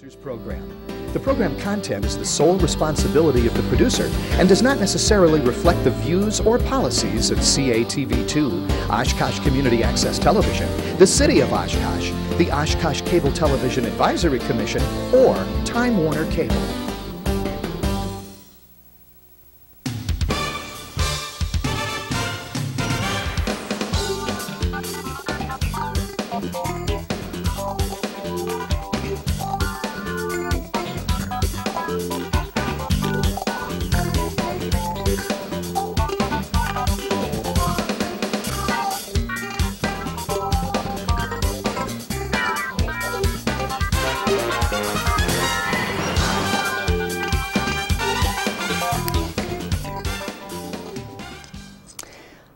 Producer's program. The program content is the sole responsibility of the producer and does not necessarily reflect the views or policies of CATV2, Oshkosh Community Access Television, the City of Oshkosh, the Oshkosh Cable Television Advisory Commission, or Time Warner Cable.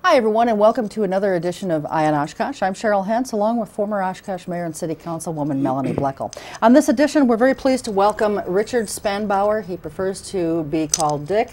Hi everyone, and welcome to another edition of Eye on Oshkosh. I'm Cheryl Hentz, along with former Oshkosh Mayor and City Councilwoman Melanie Bloechl. On this edition, we're very pleased to welcome Richard Spanbauer. He prefers to be called Dick.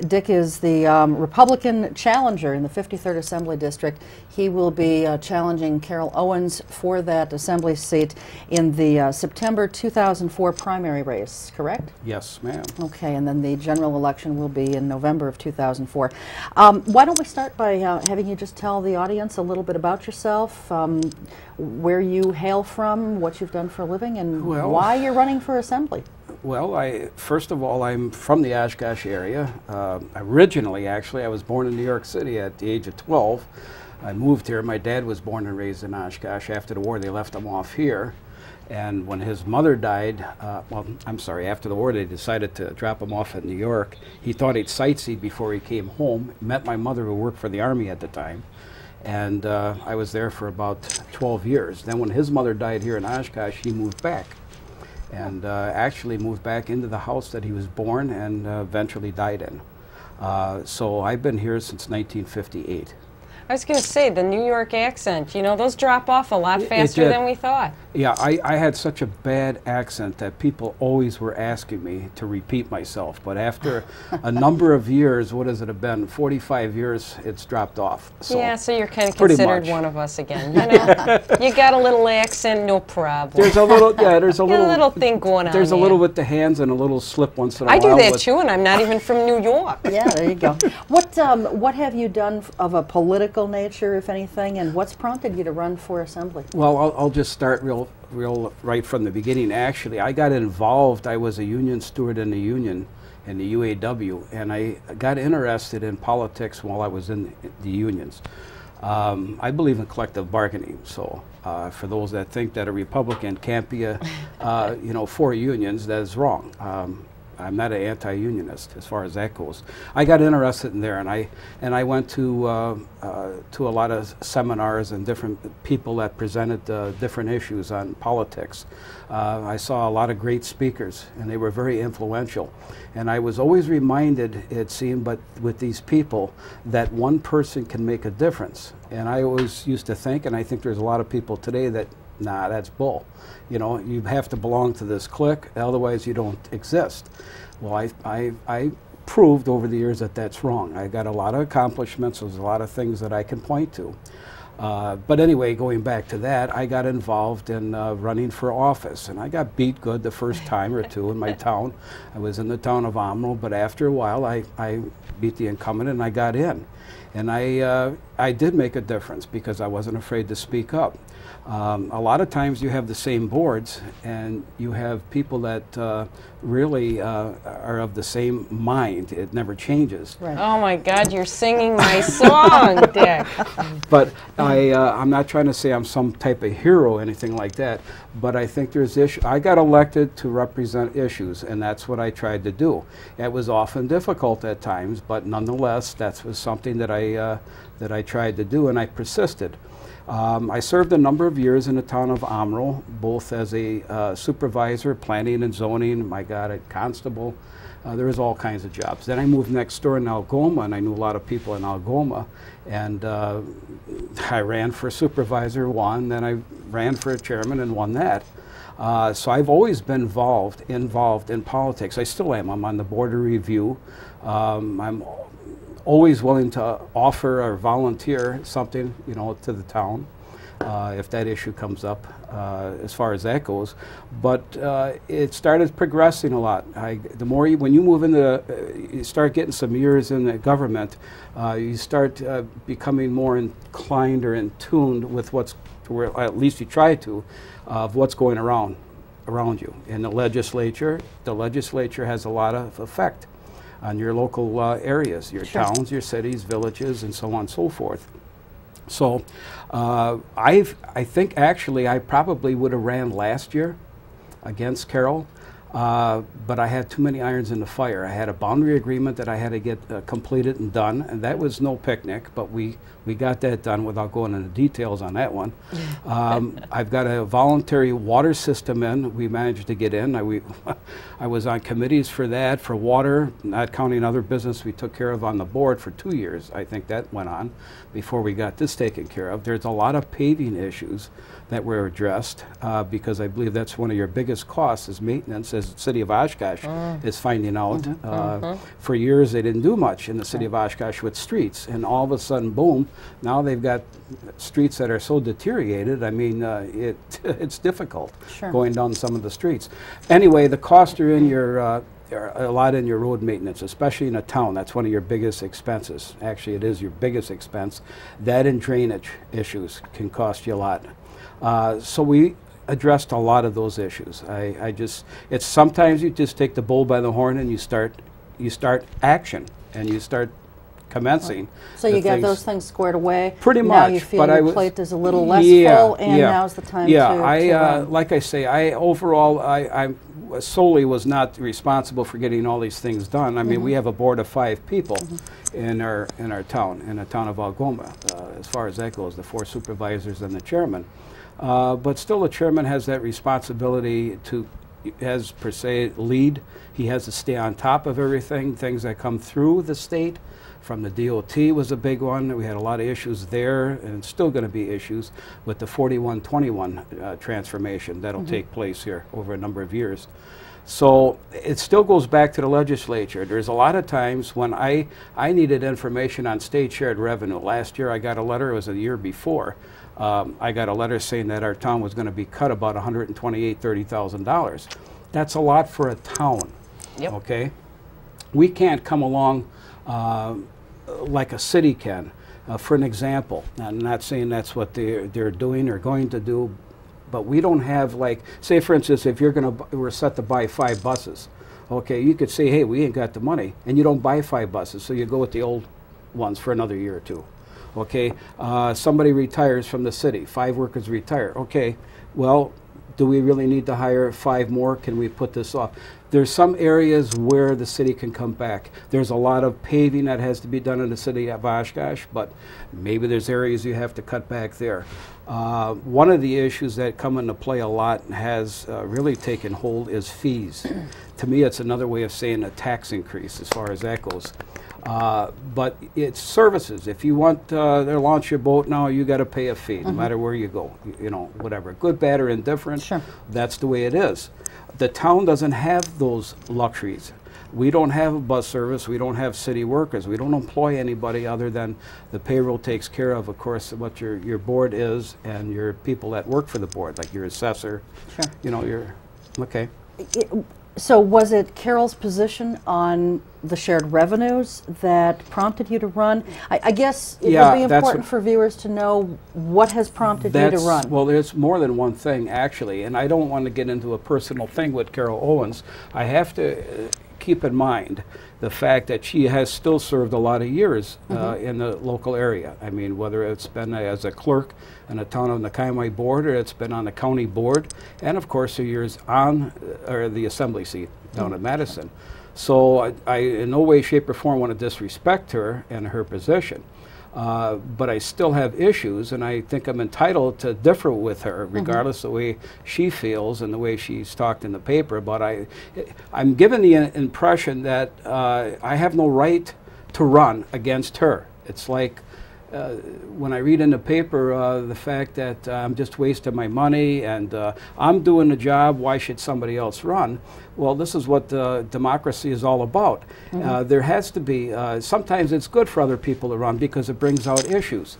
Dick is the Republican challenger in the 53rd Assembly District. He will be challenging Carol Owens for that Assembly seat in the September 2004 primary race, correct? Yes, ma'am. Okay, and then the general election will be in November of 2004. Why don't we start by having you just tell the audience a little bit about yourself, where you hail from, what you've done for a living, and why you're running for Assembly. Well, first of all, I'm from the Oshkosh area. Originally, actually, I was born in New York City at the age of 12. I moved here. My dad was born and raised in Oshkosh. After the war, they left him off here. And when his mother died, after the war, they decided to drop him off in New York. He thought he'd sightsee before he came home. Met my mother, who worked for the Army at the time. And I was there for about 12 years. Then when his mother died here in Oshkosh, he moved back. And actually moved back into the house that he was born and eventually died in. So I've been here since 1958. I was going to say, the New York accent, you know, those drop off a lot faster than we thought. Yeah, I had such a bad accent that people always were asking me to repeat myself. But after a number of years, what has it been, 45 years, it's dropped off. So yeah, so you're kind of considered one of us again. You know, you got a little accent, no problem. There's a little, yeah, there's a little thing going on. There's a little with the hands and a little slip once in a while. I do that too, and I'm not even from New York. Yeah, there you go. What have you done of a political nature, if anything, and what's prompted you to run for Assembly? Well, I'll just start real right from the beginning. Actually, I got involved. I was a union steward in the union, in the UAW, and I got interested in politics while I was in the unions. I believe in collective bargaining, so for those that think that a Republican can't be for unions, that is wrong. I'm not an anti-unionist as far as that goes. I got interested in there, and I went to a lot of seminars and different people that presented different issues on politics. I saw a lot of great speakers, and they were very influential. And I was always reminded, it seemed, but with these people, that one person can make a difference. And I always used to think, and I think there's a lot of people today that, nah, that's bull. You know, you have to belong to this clique, otherwise you don't exist. Well, I proved over the years that that's wrong. I got a lot of accomplishments. There's a lot of things that I can point to. But anyway, going back to that, I got involved in running for office, and I got beat good the first time or two in my town. I was in the town of Omro, but after a while, I beat the incumbent and I got in. And I did make a difference because I wasn't afraid to speak up. A lot of times you have the same boards, and you have people that really are of the same mind. It never changes. Right. Oh my God, you're singing my song, Dick. But I'm not trying to say I'm some type of hero or anything like that, but I think there's issues. I got elected to represent issues, and that's what I tried to do. It was often difficult at times, but nonetheless, that was something that I tried to do, and I persisted. I served a number of years in the town of Omro, both as a supervisor, planning and zoning, my God, a constable. There was all kinds of jobs. Then I moved next door in Algoma, and I knew a lot of people in Algoma, and I ran for supervisor, won, then I ran for chairman and won that. So I've always been involved in politics. I still am. I'm on the board of review. I'm always willing to offer or volunteer something, you know, to the town. if that issue comes up as far as that goes. But it started progressing a lot. The more when you move into, you start getting some years in the government, you start becoming more inclined or in tune with what's, or at least you try to, of what's going around you. In the legislature has a lot of effect on your local areas, your towns, your cities, villages, and so on and so forth. So I think actually I probably would have ran last year against Cheryl, but I had too many irons in the fire. I had a boundary agreement that I had to get completed and done, and that was no picnic, but we got that done without going into details on that one. I've got a voluntary water system in. We managed to get in. I was on committees for that, for water, not counting other business we took care of on the board for 2 years. I think that went on before we got this taken care of. There's a lot of paving issues that were addressed because I believe that's one of your biggest costs is maintenance, as the city of Oshkosh is finding out. For years they didn't do much in the city of Oshkosh with streets, and all of a sudden, boom, now they've got streets that are so deteriorated, I mean, it's difficult going down some of the streets. Anyway, the costs are in your, a lot in your road maintenance, especially in a town. That's one of your biggest expenses. Actually, it is your biggest expense. That and drainage issues can cost you a lot. So we addressed a lot of those issues. It's sometimes you just take the bull by the horn and you start action and you start commencing. So you got those things squared away. Pretty now much. You feel your plate is a little less full, and now's the time to run. Like I say, I solely was not responsible for getting all these things done. I mean, we have a board of 5 people in our town, in the town of Algoma, as far as that goes, the 4 supervisors and the chairman. But still, the chairman has that responsibility to, as per se, lead. He has to stay on top of everything, things that come through the state. From the DOT was a big one. We had a lot of issues there, and it's still going to be issues with the 4121 transformation that'll take place here over a number of years. So it still goes back to the legislature. There's a lot of times when I needed information on state shared revenue. Last year I got a letter, it was a year before, I got a letter saying that our town was going to be cut about $128,000–$130,000. That's a lot for a town, okay? We can't come along like a city can. For an example, I'm not saying that's what they're doing or going to do, but we don't have, like, say for instance, if we're set to buy 5 buses, okay, you could say, hey, we ain't got the money, and you don't buy 5 buses, so you go with the old ones for another year or 2. Okay, somebody retires from the city, 5 workers retire. Okay, well, do we really need to hire 5 more? Can we put this off? There's some areas where the city can come back. There's a lot of paving that has to be done in the city of Oshkosh, but maybe there's areas you have to cut back there. One of the issues that come into play a lot and has really taken hold is fees. To me, it's another way of saying a tax increase as far as that goes. But it's services. If you want to launch your boat now, you got to pay a fee, no matter where you go, you know, whatever. Good, bad, or indifferent, that's the way it is. The town doesn't have those luxuries. We don't have a bus service. We don't have city workers. We don't employ anybody other than the payroll takes care of course, what your board is and your people that work for the board, like your assessor, you know, okay. So was it Carol's position on the shared revenues that prompted you to run? I guess it would be important for viewers to know what has prompted you to run. Well, there's more than one thing, actually, and I don't want to get into a personal thing with Carol Owens. I have to keep in mind the fact that she has still served a lot of years in the local area. I mean, whether it's been as a clerk in the town of the Kaimai board, or it's been on the county board, and of course her years on the assembly seat down in Madison. So I in no way, shape, or form want to disrespect her and her position. But I still have issues, and I think I'm entitled to differ with her, regardless of the way she feels and the way she's talked in the paper. But I'm given the impression that I have no right to run against her. It's like when I read in the paper the fact that I'm just wasting my money and I'm doing the job, why should somebody else run? Well, this is what democracy is all about. There has to be, sometimes it's good for other people to run because it brings out issues.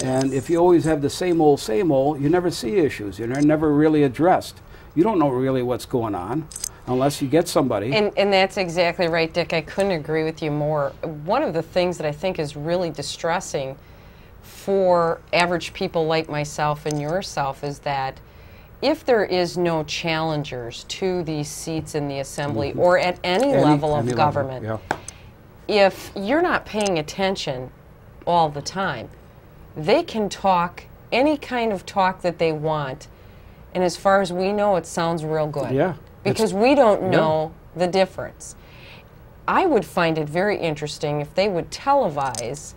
And if you always have the same old, you never see issues. You're never really addressed. You don't know really what's going on unless you get somebody. And that's exactly right, Dick. I couldn't agree with you more. One of the things that I think is really distressing for average people like myself and yourself is that if there is no challengers to these seats in the Assembly or at any level of government, if you're not paying attention all the time, they can talk any kind of talk that they want, and as far as we know, it sounds real good. Yeah. Because we don't know the difference. I would find it very interesting if they would televise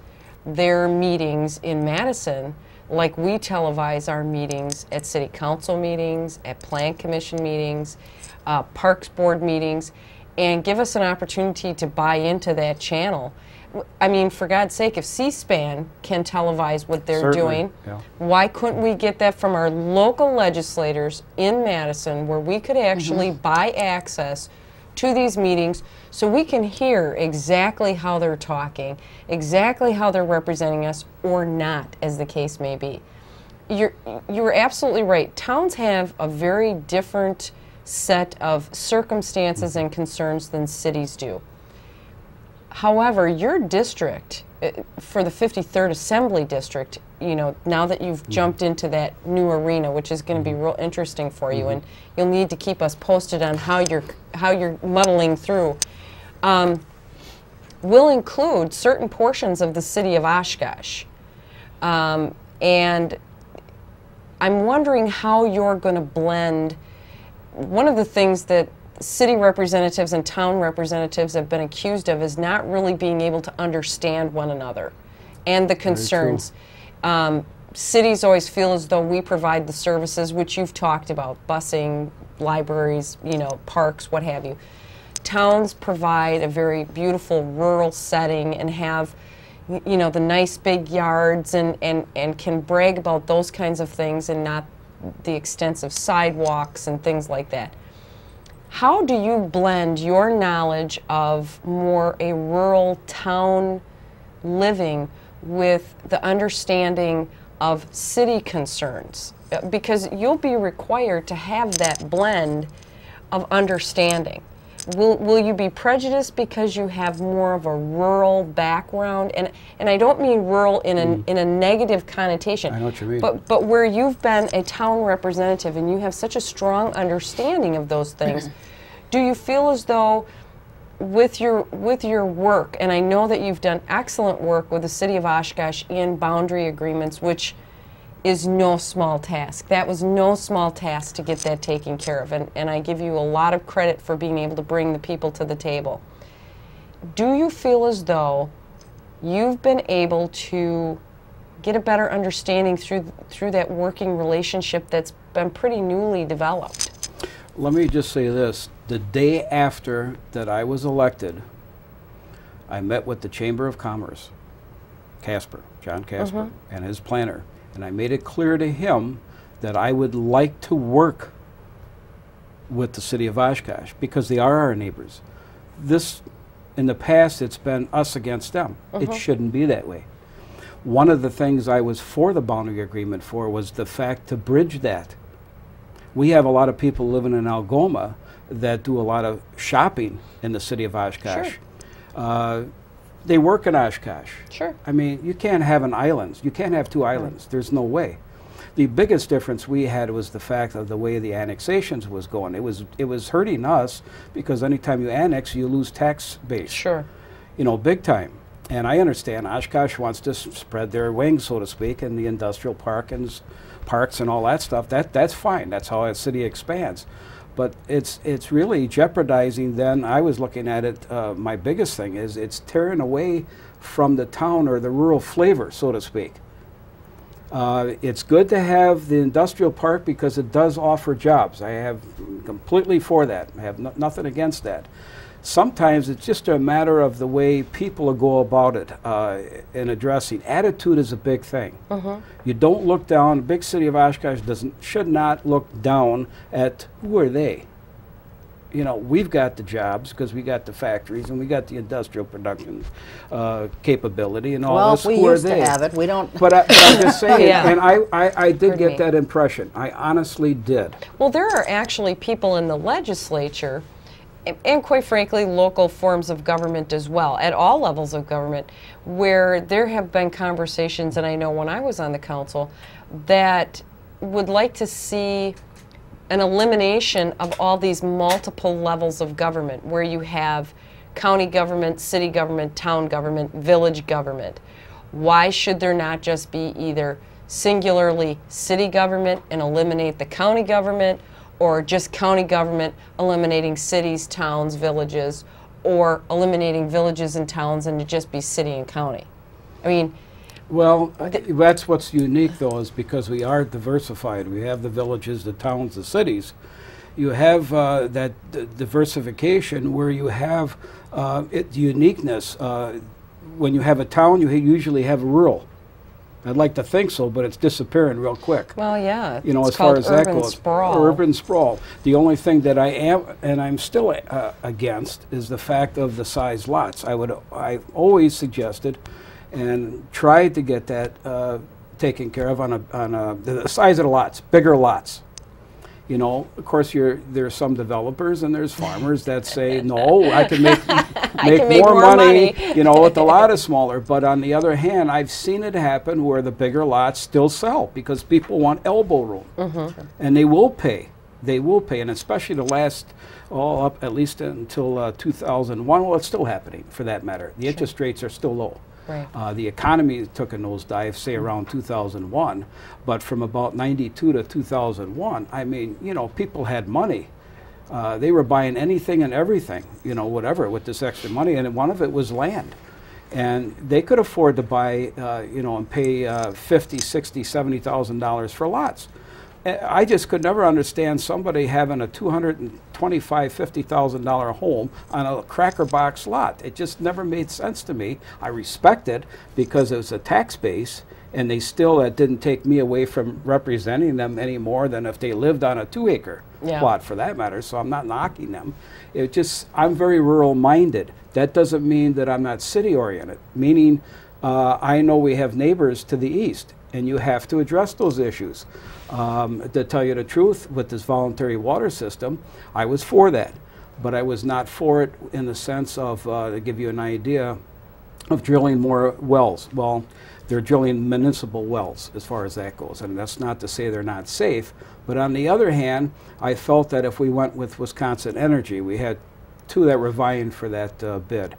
their meetings in Madison like we televise our meetings at City Council meetings, at Plan Commission meetings, Parks Board meetings, and give us an opportunity to buy into that channel. I mean, for God's sake, if C-SPAN can televise what they're doing, why couldn't we get that from our local legislators in Madison where we could actually buy access to these meetings so we can hear exactly how they're talking, exactly how they're representing us or not, as the case may be. You're absolutely right. Towns have a very different set of circumstances and concerns than cities do. However, your district, for the 53rd Assembly District, you know, now that you've jumped into that new arena, which is going to be real interesting for you, and you'll need to keep us posted on how you're muddling through, will include certain portions of the city of Oshkosh. And I'm wondering how you're going to blend. One of the things that city representatives and town representatives have been accused of is not really being able to understand one another and the concerns. Cities always feel as though we provide the services which you've talked about, busing, libraries, you know, parks, what have you. Towns provide a very beautiful rural setting and have, you know, the nice big yards and can brag about those kinds of things and not the extensive sidewalks and things like that. How do you blend your knowledge of more a rural town living with the understanding of city concerns? Because you'll be required to have that blend of understanding. Will you be prejudiced because you have more of a rural background? And I don't mean rural in a negative connotation. I know what you mean. But where you've been a town representative and you have such a strong understanding of those things, do you feel as though with your work, and I know that you've done excellent work with the city of Oshkosh in boundary agreements, which is no small task. That was no small task to get that taken care of, and I give you a lot of credit for being able to bring the people to the table. Do you feel as though you've been able to get a better understanding through that working relationship that's been pretty newly developed? Let me just say this. The day after that I was elected, I met with the Chamber of Commerce, John Casper, and his planner. And I made it clear to him that I would like to work with the city of Oshkosh because they are our neighbors. In the past, it's been us against them. It shouldn't be that way. One of the things I was for the boundary agreement for was the fact to bridge that. We have a lot of people living in Algoma that do a lot of shopping in the city of Oshkosh. Sure. They work in Oshkosh. Sure. I mean, you can't have an island. You can't have two islands. There's no way. The biggest difference we had was the fact of the way the annexations was going. It was hurting us because anytime you annex, you lose tax base. Sure. You know, big time. And I understand Oshkosh wants to spread their wings, so to speak, in the industrial parks and all that stuff. That's fine. That's how a city expands. But it's really jeopardizing. Then I was looking at it, my biggest thing is it's tearing away from the town or the rural flavor, so to speak. It's good to have the industrial park because it does offer jobs. I have completely for that. I have nothing against that. Sometimes it's just a matter of the way people go about it in addressing. Attitude is a big thing. You don't look down. The big city of Oshkosh should not look down at who are they. you know, we've got the jobs because we got the factories and we got the industrial production capability and all well, this. we used to have it. We don't. But I'm just saying, Yeah. and I did Pardon get me. that impression. I honestly did. Well, there are actually people in the legislature, and quite frankly, local forms of government as well, at all levels of government, where there have been conversations, and I know when I was on the council, that would like to see an elimination of all these multiple levels of government, where you have county government, city government, town government, village government. Why should there not just be either singularly city government and eliminate the county government, or just county government eliminating cities, towns, villages, or eliminating villages and towns and to just be city and county? I mean, Well, that's what's unique, though, is because we are diversified. We have the villages, the towns, the cities. You have that diversification where you have uniqueness. When you have a town, you usually have rural. I'd like to think so, but it's disappearing real quick. well, yeah, You know, it's as far called as that urban goes, sprawl. urban sprawl. The only thing that I am, and I'm still against, is the fact of the size lots. I've always suggested and tried to get that taken care of on the size of the lots, bigger lots. You know, of course, there's some developers and there's farmers that say, no, I can make make more more money, money. you know, if the lot is smaller. But on the other hand, I've seen it happen where the bigger lots still sell because people want elbow room. Mm-hmm. And they will pay. They will pay. And especially the last, up at least until 2001, well, it's still happening for that matter. The interest rates are still low. Right. The economy took a nosedive, say around 2001, but from about 92 to 2001, I mean, you know, people had money. They were buying anything and everything, you know, whatever, with this extra money, and one of it was land. And they could afford to buy, you know, and pay $50,000, $60,000, $70,000 for lots. I just could never understand somebody having a $225,000, $50,000 home on a cracker box lot. It just never made sense to me. I respect it because it was a tax base, and they still, that didn't take me away from representing them any more than if they lived on a 2-acre plot for that matter, so I'm not knocking them. It just, I'm very rural minded. That doesn't mean that I'm not city oriented, meaning I know we have neighbors to the east, and you have to address those issues. To tell you the truth, with this voluntary water system, I was for that, but I was not for it in the sense of, to give you an idea, of drilling more wells. Well, they're drilling municipal wells as far as that goes, and that's not to say they're not safe, but on the other hand, I felt that if we went with Wisconsin Energy, we had two that were vying for that bid,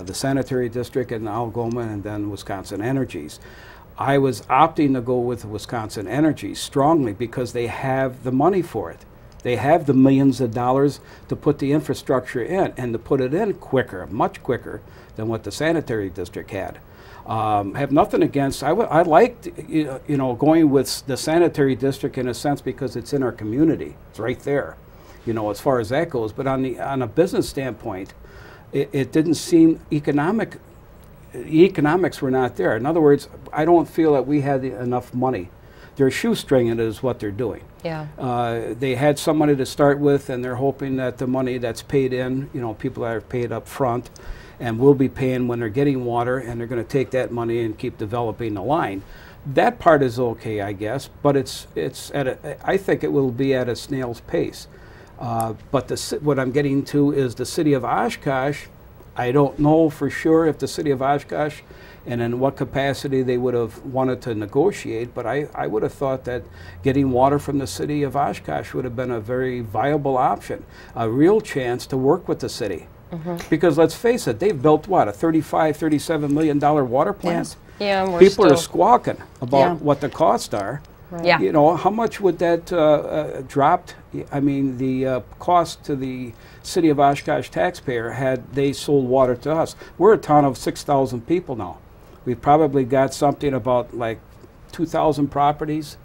the sanitary district in Algoma and then Wisconsin Energy's. I was opting to go with Wisconsin Energy strongly because they have the money for it. They have the millions of dollars to put the infrastructure in and to put it in quicker, much quicker than what the sanitary district had. Have nothing against, I liked, you know, going with the sanitary district in a sense because it's in our community. It's right there, you know, as far as that goes. But on a business standpoint, it didn't seem economic. The economics were not there. In other words, I don't feel that we had enough money. They're shoestringing it is what they're doing. Yeah. They had some money to start with, and they're hoping that the money that's paid in, you know, people that are paid up front and will be paying when they're getting water, and they're going to take that money and keep developing the line. That part is okay, I guess, but it's I think it will be at a snail's pace. But what I'm getting to is the city of Oshkosh. I don't know for sure if the city of Oshkosh and in what capacity they would have wanted to negotiate, but I would have thought that getting water from the city of Oshkosh would have been a very viable option, a real chance to work with the city. Because let's face it, they've built what, a $35, $37 million water plant? Yeah, and we're People are still, squawking about Yeah. what the costs are. yeah. You know, how much would that dropped? I mean, the cost to the city of Oshkosh taxpayer had they sold water to us. We're a town of 6,000 people now. We've probably got something about like 2,000 properties,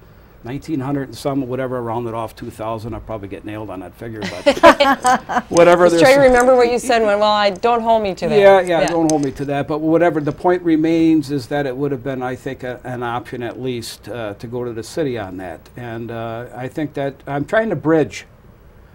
1,900 and some, whatever, rounded off 2,000. I'll probably get nailed on that figure, but whatever. Just try to remember what you said when, well, don't hold me to that. Yeah, don't hold me to that. But whatever, the point remains is that it would have been, I think, an option at least to go to the city on that. And I think that I'm trying to bridge.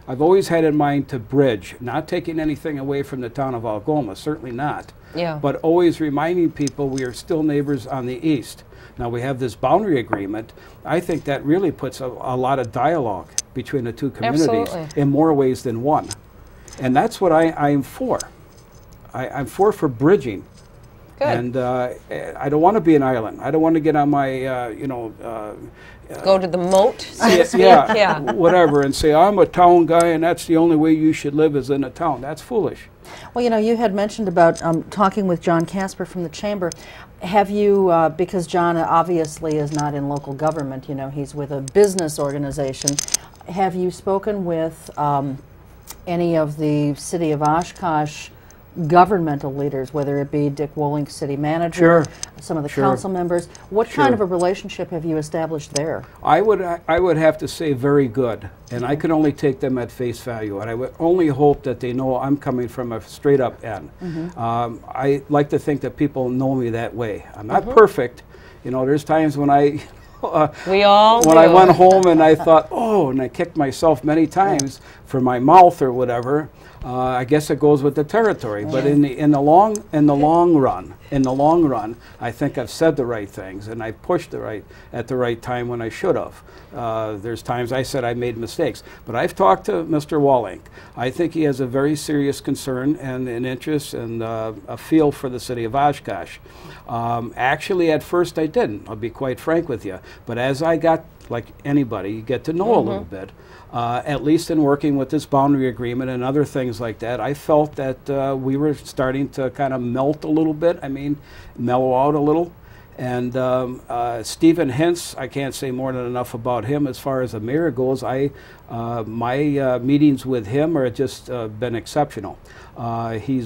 I've always had in mind to bridge, not taking anything away from the town of Algoma, certainly not, but always reminding people we are still neighbors on the east. Now we have this boundary agreement. I think that really puts a lot of dialogue between the two communities in more ways than one. And that's what I'm for. I'm for bridging. Good. And I don't want to be an island. I don't want to get on my, go to the moat, so to speak. Whatever, and say, I'm a town guy and that's the only way you should live is in a town. That's foolish. Well, you know, you had mentioned about talking with John Casper from the Chamber. Have you, because John obviously is not in local government, you know, he's with a business organization, have you spoken with any of the City of Oshkosh governmental leaders, whether it be Dick Wollink, city manager, some of the council members? What kind of a relationship have you established there? I would have to say very good, and I could only take them at face value, and I would only hope that they know I'm coming from a straight up end. I like to think that people know me that way. I'm not perfect. You know, there's times when I I went home and I thought, oh, and I kicked myself many times for my mouth or whatever. I guess it goes with the territory, but in the long run, I think I've said the right things and I pushed at the right time when I should have. There's times I said I made mistakes, but I've talked to Mr. Wollink. I think he has a very serious concern and an interest and a feel for the city of Oshkosh. Actually, at first I didn't. I'll be quite frank with you, but as I got, like anybody, you get to know a little bit. At least in working with this boundary agreement and other things like that, I felt that we were starting to kind of melt a little bit, mellow out a little. And Stephen Hentz, I can't say more than enough about him as far as the mayor goes. My meetings with him are just been exceptional. He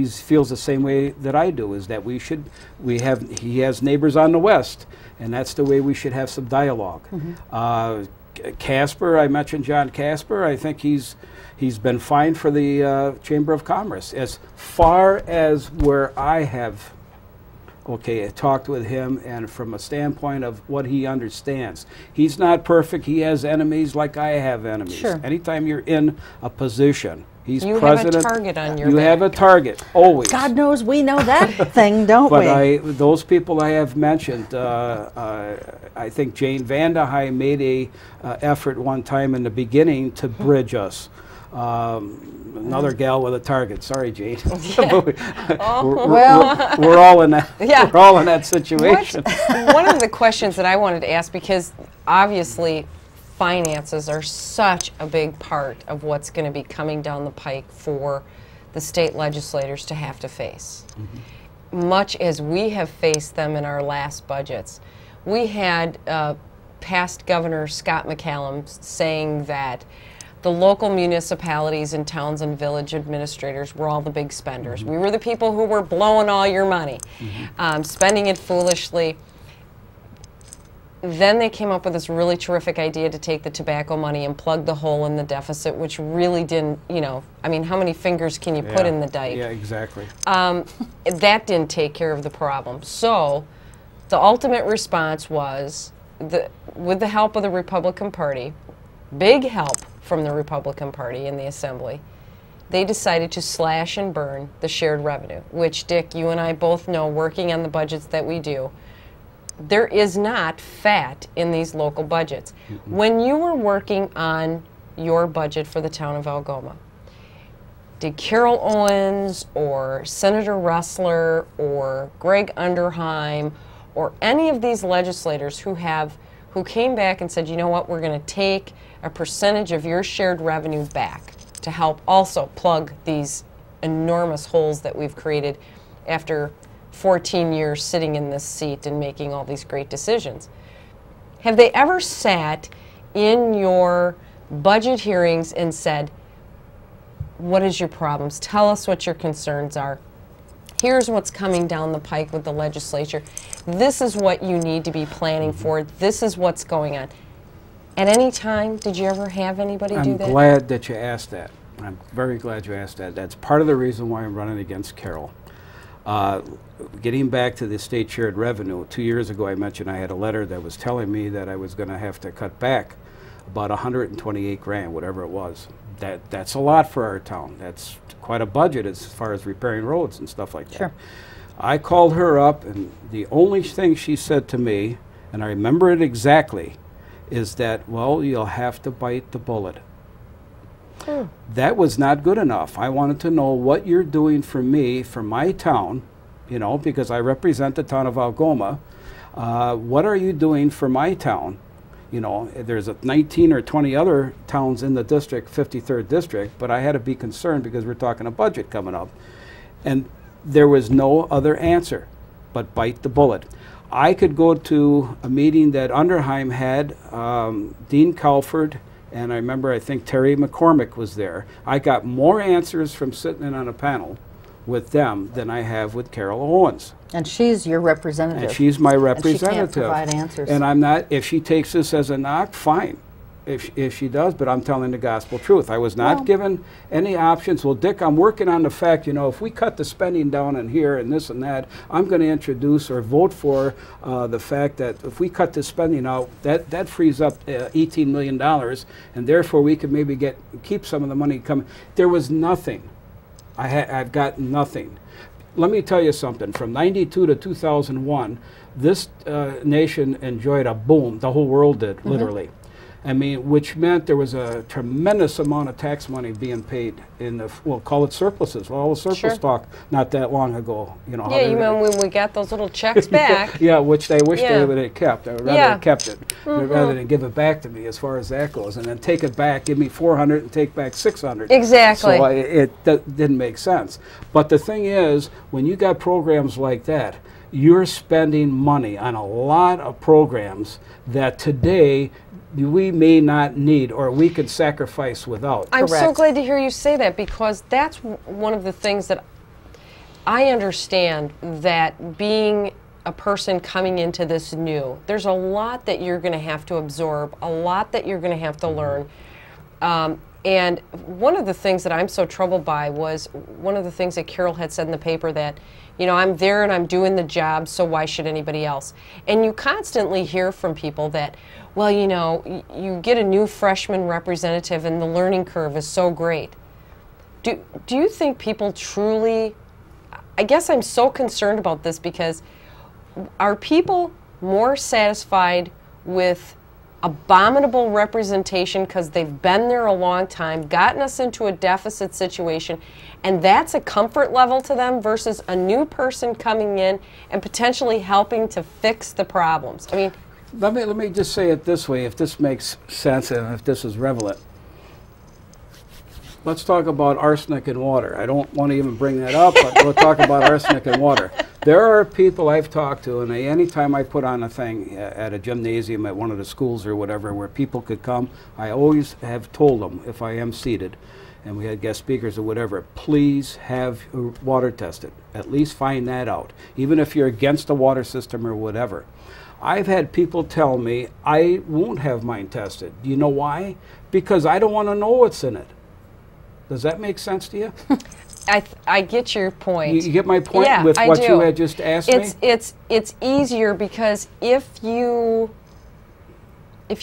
feels the same way that I do, is that he has neighbors on the west, and that's the way we should have some dialogue. Casper, I mentioned John Casper. I think he's been fine for the Chamber of Commerce. As far as where I have, talked with him, and from a standpoint of what he understands, he's not perfect. He has enemies like I have enemies. Sure. Anytime you're in a position, he's president. You have a target on your back. You have a target, always. God knows we know that thing, don't we? But those people I have mentioned, I think Jane Vandeheim made a effort one time in the beginning to bridge us. Another gal with a target. Sorry, Jane. We're all in that. We're all in that situation. One of the questions that I wanted to ask, because obviously finances are such a big part of what's going to be coming down the pike for the state legislators to have to face. Much as we have faced them in our last budgets. We had past Governor Scott McCallum saying that the local municipalities and towns and village administrators were all the big spenders. We were the people who were blowing all your money, spending it foolishly. Then they came up with this really terrific idea to take the tobacco money and plug the hole in the deficit, which really didn't, how many fingers can you put in the dike? Yeah, exactly. That didn't take care of the problem. So the ultimate response was, with the help of the Republican Party, big help from the Republican Party in the Assembly, they decided to slash and burn the shared revenue, which, Dick, you and I both know, working on the budgets that we do, there is not fat in these local budgets. When you were working on your budget for the town of Algoma, did Carol Owens or Senator Ressler or Greg Underheim or any of these legislators who came back and said, you know what, we're going to take a percentage of your shared revenue back to help also plug these enormous holes that we've created after 14 years sitting in this seat and making all these great decisions? Have they ever sat in your budget hearings and said, what is your problems? Tell us what your concerns are. Here's what's coming down the pike with the legislature. This is what you need to be planning for. This is what's going on. At any time, did you ever have anybody do that? I'm glad that you asked that. I'm very glad you asked that. That's part of the reason why I'm running against Cheryl. Getting back to the state shared revenue, 2 years ago I mentioned I had a letter that was telling me that I was going to have to cut back about 128 grand, whatever it was. That's a lot for our town. That's quite a budget as far as repairing roads and stuff like that. Sure. I called her up, and the only thing she said to me, and I remember it exactly, is that, well, you'll have to bite the bullet. That was not good enough. I wanted to know what you're doing for me, for my town, you know, because I represent the town of Algoma. What are you doing for my town? You know, there's 19 or 20 other towns in the district, 53rd district, but I had to be concerned because we're talking a budget coming up. And there was no other answer but bite the bullet. I could go to a meeting that Underheim had, Dean Calford, and I remember, I think Terry McCormick was there. I got more answers from sitting in on a panel with them than I have with Carol Owens. And she's your representative. And she's my representative. And she can't provide answers. And I'm not, if she takes this as a knock, fine. If she does, but I'm telling the gospel truth. I was not given any options. Well, Dick, I'm working on the fact, you know, if we cut the spending down in here and this and that, I'm going to introduce or vote for the fact that if we cut the spending out, that frees up $18 million, and therefore we could maybe keep some of the money coming. There was nothing. I've got nothing. Let me tell you something. From 92 to 2001, this nation enjoyed a boom. The whole world did, literally. I mean, which meant there was a tremendous amount of tax money being paid in the, we'll call it surpluses. Well, all the surplus talk not that long ago. You know. Yeah, you mean when we got those little checks back. Yeah, which they wish they would have kept. I would rather have kept it rather than give it back to me as far as that goes. And then take it back, give me 400 and take back 600. Exactly. So it didn't make sense. But the thing is, when you got programs like that, you're spending money on a lot of programs that today we may not need or we could sacrifice without. I'm so glad to hear you say that, because that's one of the things that I understand, that being a person coming into this new, there's a lot that you're going to have to absorb, a lot that you're going to have to learn. And one of the things that I'm so troubled by was one of the things that Carol had said in the paper, that, you know, I'm there and I'm doing the job, so why should anybody else? And you constantly hear from people that, well, you know, you get a new freshman representative and the learning curve is so great. Do you think people truly, I guess I'm so concerned about this, because are people more satisfied with abominable representation because they've been there a long time, gotten us into a deficit situation, and that's a comfort level to them, versus a new person coming in and potentially helping to fix the problems? I mean, let me just say it this way, if this makes sense and if this is relevant. Let's talk about arsenic in water. I don't want to even bring that up, but we'll talk about arsenic in water. There are people I've talked to, and anytime I put on a thing at a gymnasium at one of the schools or whatever where people could come, I always have told them, if I am seated and we had guest speakers or whatever, please have water tested. At least find that out, even if you're against the water system or whatever. I've had people tell me, I won't have mine tested. Do you know why? Because I don't want to know what's in it. Does that make sense to you? I get your point. You get my point with I what do. you had just asked me? It's easier, because if you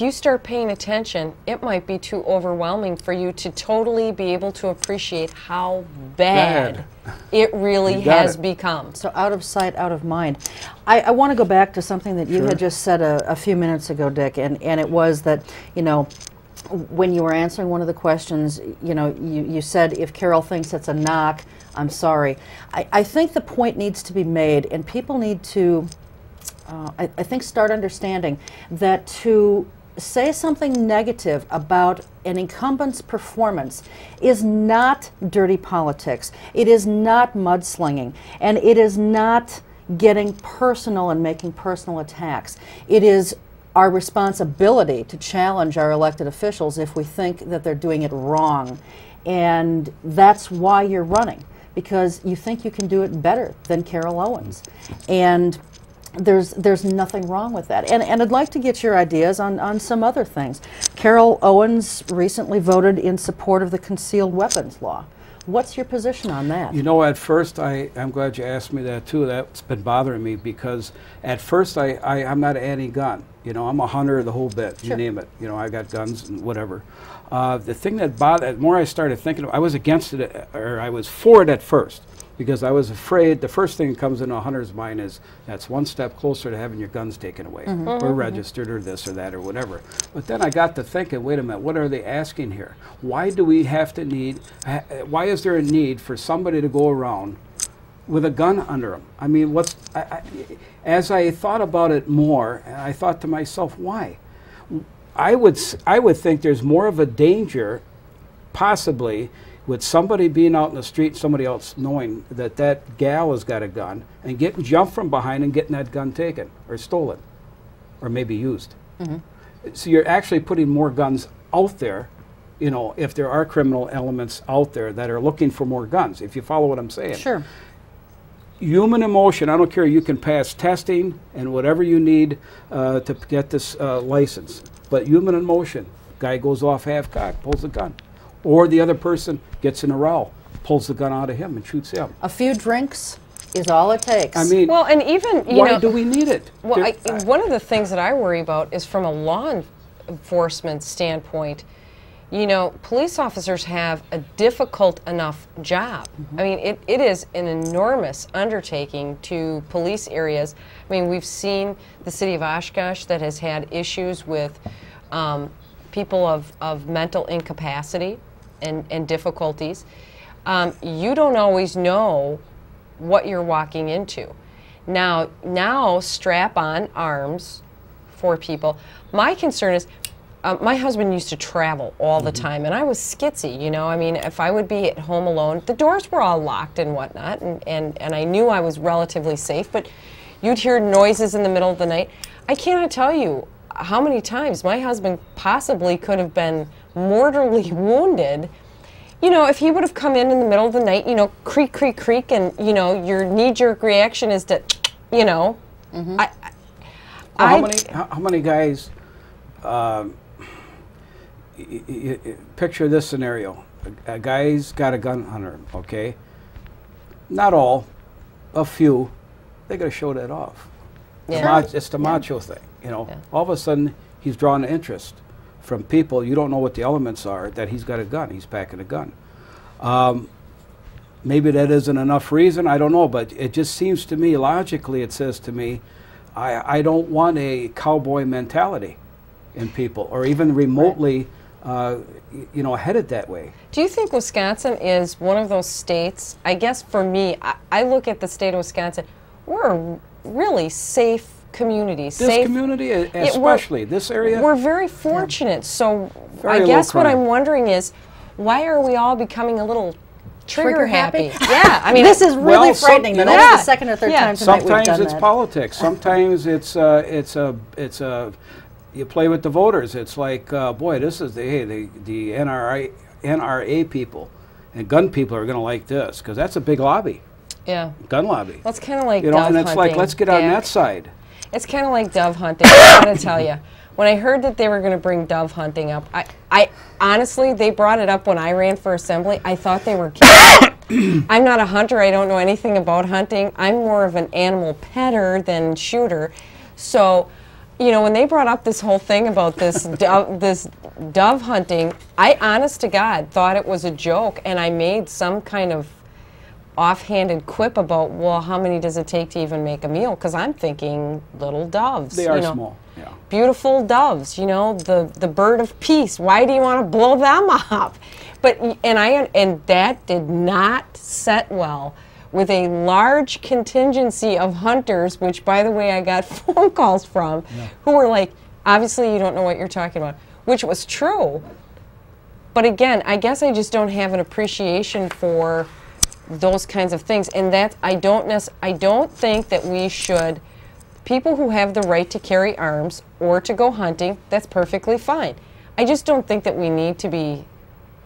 start paying attention, it might be too overwhelming for you to totally be able to appreciate how bad it really has become. So out of sight, out of mind. I want to go back to something that you had just said a few minutes ago, Dick, and it was that, you know, when you were answering one of the questions, you know, you said, if Carol thinks it's a knock, I'm sorry. I think the point needs to be made, and people need to, I think, start understanding that to say something negative about an incumbent's performance is not dirty politics. It is not mudslinging, and it is not getting personal and making personal attacks. It is our responsibility to challenge our elected officials if we think that they're doing it wrong. And that's why you're running, because you think you can do it better than Carol Owens. And there's nothing wrong with that. And I'd like to get your ideas on some other things. Carol Owens recently voted in support of the concealed weapons law. What's your position on that? You know, at first, I'm glad you asked me that too. That's been bothering me because at first I'm not anti-gun. You know, I'm a hunter, the whole bit, you name it. You know, I got guns and whatever. The thing that bothered, the more I started thinking, I was against it, or I was for it at first, because I was afraid, the first thing that comes into a hunter's mind is that's one step closer to having your guns taken away, or registered, or this or that, or whatever. But then I got to thinking, wait a minute, what are they asking here? Why do we have to need, why is there a need for somebody to go around with a gun under them? I mean, as I thought about it more, I thought to myself, why? I would think there's more of a danger, possibly, with somebody being out in the street, somebody else knowing that that gal has got a gun, and getting jumped from behind and getting that gun taken or stolen, or maybe used. So you're actually putting more guns out there, you know, if there are criminal elements out there that are looking for more guns, if you follow what I'm saying. Sure. Human emotion, I don't care, you can pass testing and whatever you need to get this license, but human emotion, guy goes off half-cocked, pulls a gun. Or the other person gets in a row, pulls the gun out of him and shoots him. A few drinks is all it takes. I mean, well, and even, you why know, do we need it? Well, one of the things that I worry about is from a law enforcement standpoint. You know, police officers have a difficult enough job. I mean, it is an enormous undertaking to police areas. I mean, we've seen the city of Oshkosh that has had issues with people of mental incapacity and difficulties. You don't always know what you're walking into. Now strap on arms for people. My concern is, my husband used to travel all the time, and I was skitsy, you know. I mean, if I would be at home alone, the doors were all locked and whatnot, and I knew I was relatively safe, but you'd hear noises in the middle of the night. I cannot tell you how many times my husband possibly could have been mortally wounded. You know, if he would have come in the middle of the night, you know, creak, creak, creak, and, you know, your knee-jerk reaction is to, you know, how many guys, picture this scenario. A guy's got a gun on him, okay? Not all, a few. They got to show that off. Yeah. It's the macho thing, you know. All of a sudden, he's drawn interest from people. You don't know what the elements are, that he's got a gun. He's packing a gun. Maybe that isn't enough reason. I don't know, but it just seems to me, logically, it says to me, I don't want a cowboy mentality in people, or even remotely, you know, headed that way. Do you think Wisconsin is one of those states? I guess for me, I look at the state of Wisconsin. We're a really safe community. This community, especially this area. We're very fortunate. So Very I guess low what crime. I'm wondering is, why are we all becoming a little trigger happy? Yeah, I mean, this is really well, frightening. you That know, is the second or third time tonight we've sometimes done it's that. politics. Sometimes it's you play with the voters. It's like, boy, this is the NRA people and gun people are going to like this, because that's a big lobby. Yeah. Gun lobby. Well, it's kind of like You know, dove and it's like, hunting, let's get on Dick. that side. It's kind of like dove hunting. I gotta tell you, when I heard that they were going to bring dove hunting up, I honestly, they brought it up when I ran for assembly. I thought they were kidding. I'm not a hunter. I don't know anything about hunting. I'm more of an animal petter than shooter. So, you know, when they brought up this whole thing about this dove hunting, I, honest to God, thought it was a joke, and I made some kind of offhanded quip about, well, how many does it take to even make a meal? Because I'm thinking little doves. They are you know, small. Yeah. beautiful doves, you know, the bird of peace. Why do you want to blow them up? But and that did not set well with a large contingency of hunters, which, by the way, I got phone calls from, who were like, obviously you don't know what you're talking about, which was true. But again, I guess I just don't have an appreciation for those kinds of things, and that I don't think that we should. People who have the right to carry arms or to go hunting, that's perfectly fine. I just don't think that we need to be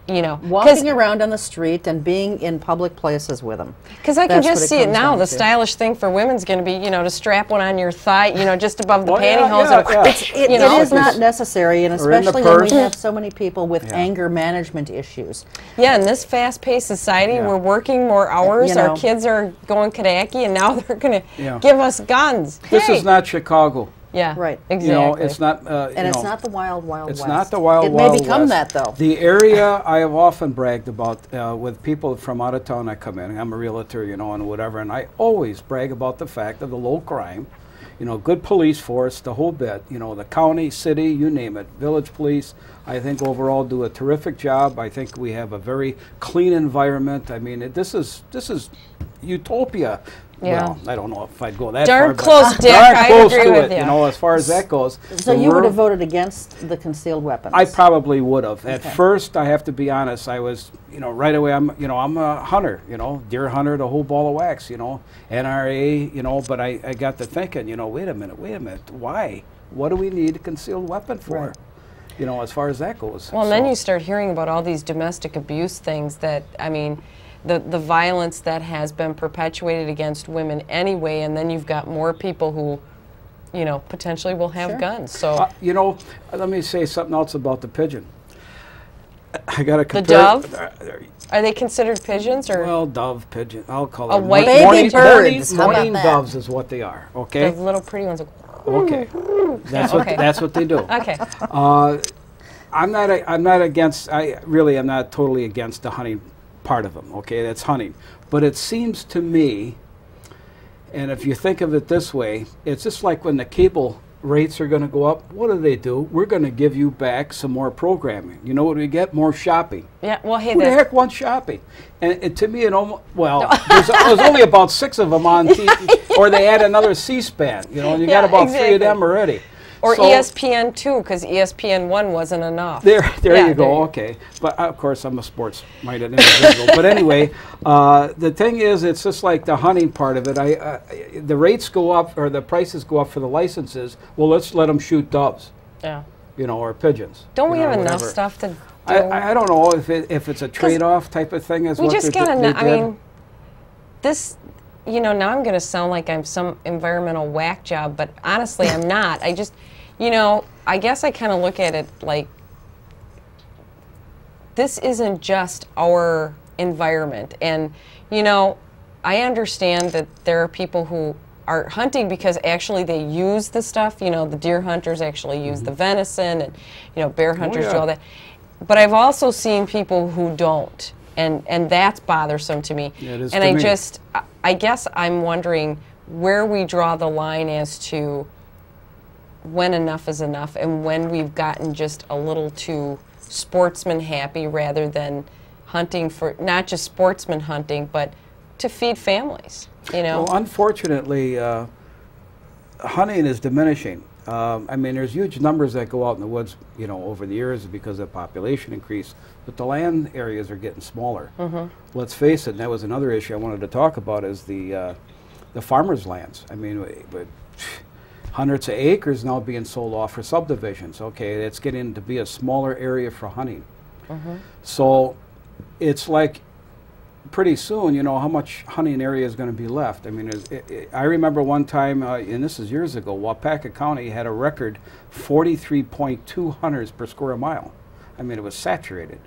you know, walking around on the street and being in public places with them. Because I can just see it now. The stylish thing for women's going to be, you know, to strap one on your thigh, you know, just above the pantyhose. It is not necessary, and especially when we have so many people with anger management issues. Yeah, in this fast-paced society, we're working more hours. Our kids are going kadaki, and now they're going to give us guns. This is not Chicago. Yeah, right. Exactly. You know, it's not. And it's not the wild, wild West. It's not the wild, wild West. It may become that, though. The area I have often bragged about with people from out of town that come in. I'm a realtor, you know, and whatever, and I always brag about the fact of the low crime, you know, good police force, the whole bit. You know, the county, city, you name it, village police. I think overall do a terrific job. I think we have a very clean environment. I mean, this is utopia. Yeah. Well, I don't know if I'd go that darn far. Close, Dick. Darn close agree to with it, you know, as far as that goes. So you would have voted against the concealed weapons? I probably would have. At first, I have to be honest, I was, you know, right away, I'm a hunter, you know, deer hunter, the whole ball of wax, you know, NRA, you know, but I got to thinking, you know, wait a minute, why? What do we need a concealed weapon for? Right. You know, as far as that goes. Well, and then you start hearing about all these domestic abuse things that, I mean, the violence that has been perpetuated against women anyway, and then you've got more people who, you know, potentially will have guns. So you know, let me say something else about the pigeon. I got to compare. The dove? Are they considered pigeons, or? Well, dove, pigeon. I'll call a it white baby birds. Morning doves is what they are. Okay. The little pretty ones. Okay. That's what they do. Okay. I'm not against. I'm not totally against the hunting part of them, okay, that's hunting. But it seems to me, and if you think of it this way, it's just like when the cable rates are going to go up, what do? We're going to give you back some more programming. You know what we get? More shopping. Yeah, well, hey, who the heck wants shopping? And to me, it almost, well, there's only about 6 of them on TV, or they add another C-SPAN, you know, and you got about 3 of them already. Or so ESPN 2, because ESPN 1 wasn't enough. There you go, okay. But of course, I'm a sports-minded individual. But anyway, the thing is, it's just like the hunting part of it. The rates go up, or the prices go up for the licenses. Well, let's let them shoot doves. Yeah. You know, or pigeons. Don't we have enough stuff to do? I don't know if it's a trade-off type of thing. We just got to, I mean, this... You know, now I'm going to sound like I'm some environmental whack job, but honestly, I'm not. I just, you know, I guess I kind of look at it like this isn't just our environment. And, you know, I understand that there are people who are hunting because actually they use the stuff. You know, the deer hunters actually use the venison, and, you know, bear hunters do all that. But I've also seen people who don't. And that's bothersome to me. Yeah, it is and to me. I guess I'm wondering where we draw the line as to when enough is enough and when we've gotten just a little too sportsman happy rather than hunting for, not just sportsman hunting, but to feed families, you know? Well, unfortunately, hunting is diminishing. I mean, there's huge numbers that go out in the woods, you know, over the years because of population increase, but the land areas are getting smaller. Let's face it, and that was another issue I wanted to talk about, is the farmers' lands. I mean, hundreds of acres now being sold off for subdivisions. Okay, it's getting to be a smaller area for hunting. So it's like, pretty soon, you know, how much hunting area is going to be left. I mean, I remember one time, and this is years ago, Waupaca County had a record 43.2 hunters per square mile. I mean, it was saturated.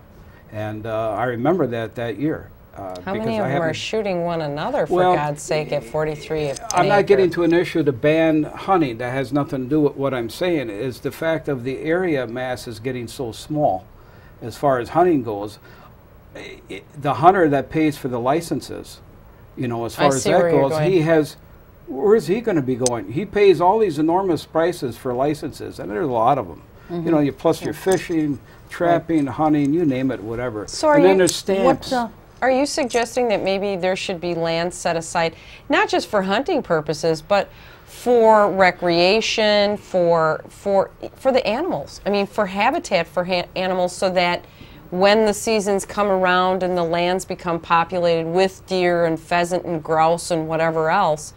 And I remember that year. How many of them are shooting one another, for God's sake, at 43? I'm not getting to an issue to ban hunting. That has nothing to do with what I'm saying. Is the fact of the area mass is getting so small as far as hunting goes. The hunter that pays for the licenses, you know, as far as that goes, he has, where's he going to be going? He pays all these enormous prices for licenses, and there's a lot of them. You know, plus your fishing, trapping, hunting, you name it, whatever. So and then there's stamps. Are you suggesting that maybe there should be land set aside, not just for hunting purposes, but for recreation, for the animals? I mean, for habitat for animals, so that when the seasons come around and the lands become populated with deer and pheasant and grouse and whatever else,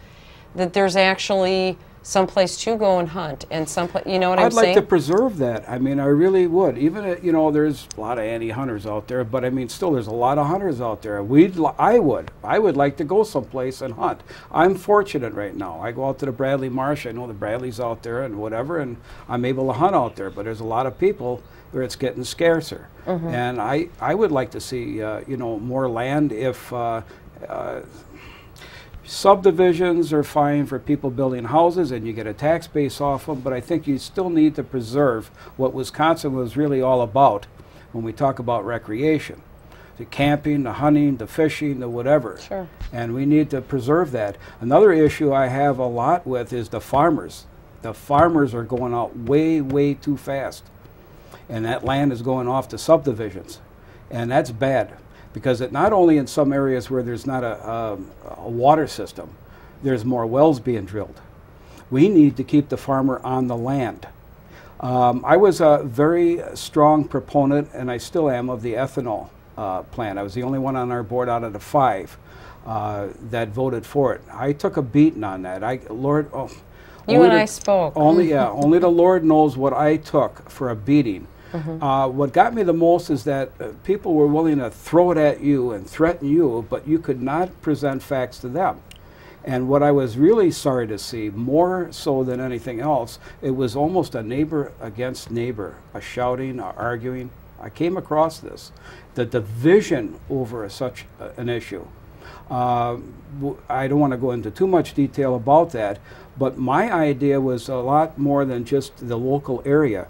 that there's actually someplace to go and hunt, and someplace, you know what I'm saying? I'd like to preserve that. I mean, I really would. Even, you know, there's a lot of anti-hunters out there, but I mean, still, there's a lot of hunters out there. I would like to go someplace and hunt. I'm fortunate right now. I go out to the Bradley Marsh. I know the Bradleys out there and whatever, and I'm able to hunt out there. But there's a lot of people where it's getting scarcer, and I would like to see, you know, more land if. Subdivisions are fine for people building houses and you get a tax base off them, but I think you still need to preserve what Wisconsin was really all about when we talk about recreation. The camping, the hunting, the fishing, the whatever. Sure. And we need to preserve that. Another issue I have a lot with is the farmers. The farmers are going out way, way too fast. And that land is going off to subdivisions. And that's bad. Because it not only in some areas where there's not a water system, there's more wells being drilled. We need to keep the farmer on the land. I was a very strong proponent, and I still am, of the ethanol plant. I was the only one on our board out of the 5 that voted for it. I took a beating on that. You and I spoke. Only the Lord knows what I took for a beating. What got me the most is that people were willing to throw it at you and threaten you, but you could not present facts to them. And what I was really sorry to see, more so than anything else, it was almost a neighbor against neighbor, a shouting, a arguing. I came across this, the division over such an issue. I don't want to go into too much detail about that, but my idea was a lot more than just the local area.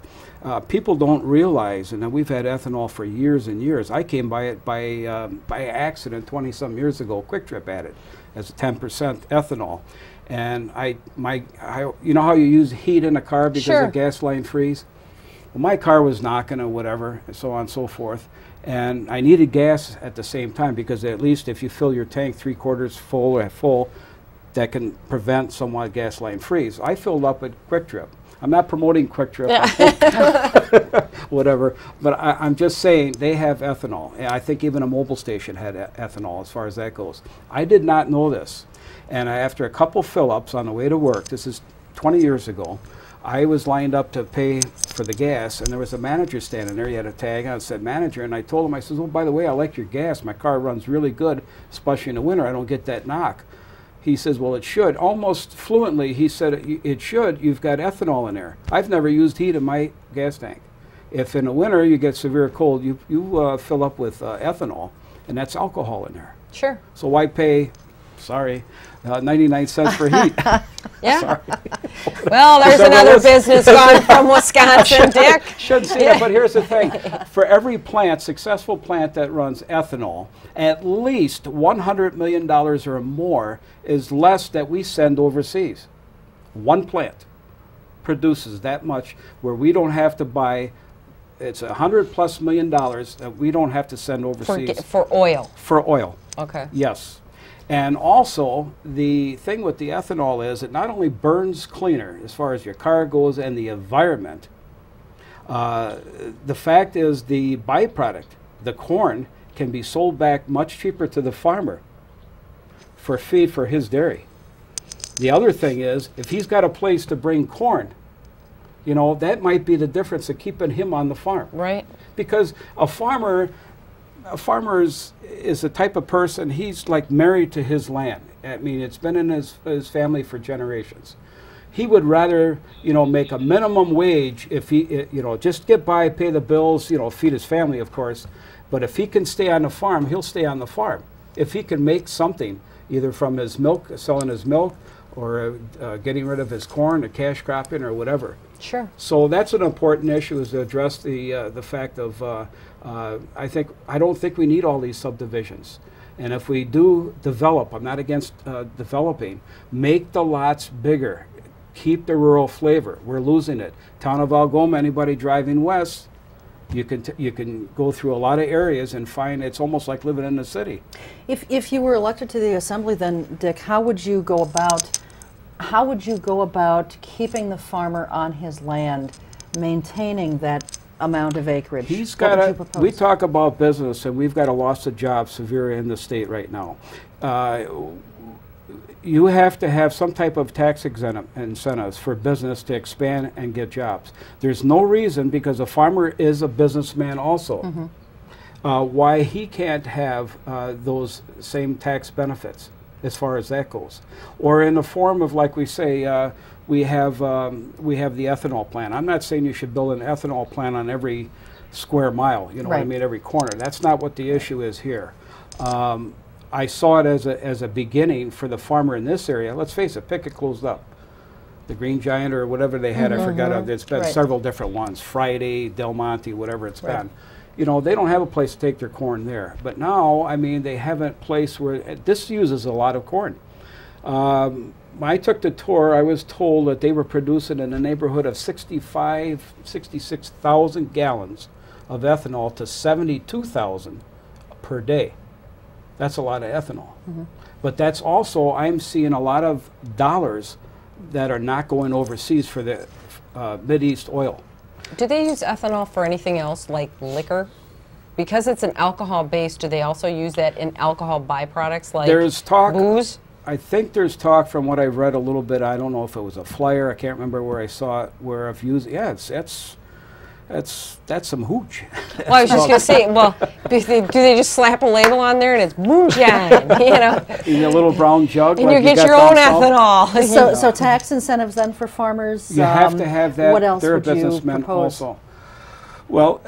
People don't realize, and we've had ethanol for years and years. I came by it by accident 20-some years ago. Quick Trip had it as 10% ethanol, and you know how you use heat in a car because of gas line freeze? Well, my car was knocking or whatever, and so on and so forth, and I needed gas at the same time because at least if you fill your tank 3/4 full or full, that can prevent somewhat gas line freeze. I filled up at Quick Trip. I'm not promoting Quick Trip, whatever, but I'm just saying they have ethanol. And I think even a mobile station had ethanol as far as that goes. I did not know this. And after a couple fill-ups on the way to work, this is 20 years ago, I was lined up to pay for the gas, and there was a manager standing there. He had a tag on it, said manager, and I told him, I said, oh, by the way, I like your gas. My car runs really good, especially in the winter. I don't get that knock. He says, well, it should. Almost fluently, he said, it should. You've got ethanol in there. I've never used heat in my gas tank. If in the winter you get severe cold, you fill up with ethanol, and that's alcohol in there. Sure. So why pay, 99 cents for heat? Yeah. Sorry. Well, there's another business gone from Wisconsin, Dick. Shouldn't say that, but here's the thing. For every plant, successful plant that runs ethanol, at least $100 million or more is less that we send overseas. One plant produces that much where we don't have to buy, it's $100+ million that we don't have to send overseas. For oil? For oil. Okay. Yes. And also, the thing with the ethanol is it not only burns cleaner as far as your car goes and the environment, the fact is the byproduct, the corn, can be sold back much cheaper to the farmer for feed for his dairy. The other thing is, if he's got a place to bring corn, you know, that might be the difference of keeping him on the farm. Right. Because a farmer is the type of person, he's like married to his land. I mean, it's been in his family for generations. He would rather, you know, make a minimum wage if he, you know, just get by, pay the bills, you know, feed his family, of course. But if he can stay on the farm, he'll stay on the farm. If he can make something, either from his milk, selling his milk, or getting rid of his corn, or cash cropping, or whatever. Sure. So that's an important issue, is to address the fact of I don't think we need all these subdivisions. And if we do develop, I'm not against developing, make the lots bigger. Keep the rural flavor. We're losing it. Town of Algoma, anybody driving west, you can go through a lot of areas and find it's almost like living in the city. If you were elected to the Assembly, then Dick, how would you go about keeping the farmer on his land, maintaining that amount of acreage? He's got we talk about business, and we've got a loss of jobs severe in the state right now. you have to have some type of tax incentives for business to expand and get jobs. There's no reason, because a farmer is a businessman also, why he can't have those same tax benefits as far as that goes. Or in the form of, like we say, we have the ethanol plant. I'm not saying you should build an ethanol plant on every square mile, you know what I mean, every corner. That's not what the issue is here. I saw it as a beginning for the farmer in this area. Let's face it, Pickett closed up. The Green Giant or whatever they had, I forgot. There's been several different ones. Friday, Del Monte, whatever it's been. You know, they don't have a place to take their corn there. But now, I mean, they have a place where this uses a lot of corn. When I took the tour, I was told that they were producing in the neighborhood of 66,000 gallons of ethanol to 72,000 per day. That's a lot of ethanol. But that's also, I'm seeing a lot of dollars that are not going overseas for the Mideast oil. Do they use ethanol for anything else, like liquor? Because it's an alcohol base, do they also use that in alcohol byproducts like booze? I think there's talk from what I've read a little bit. I don't know if it was a flyer. I can't remember where I saw it. Where I've used, yeah, that's some hooch. Well, I was just going to say, well, do they just slap a label on there and it's moonshine, you know? In a little brown jug. And like you get your own ethanol. So tax incentives then for farmers? You have to have that. What else They're would you businessmen propose? also. Well,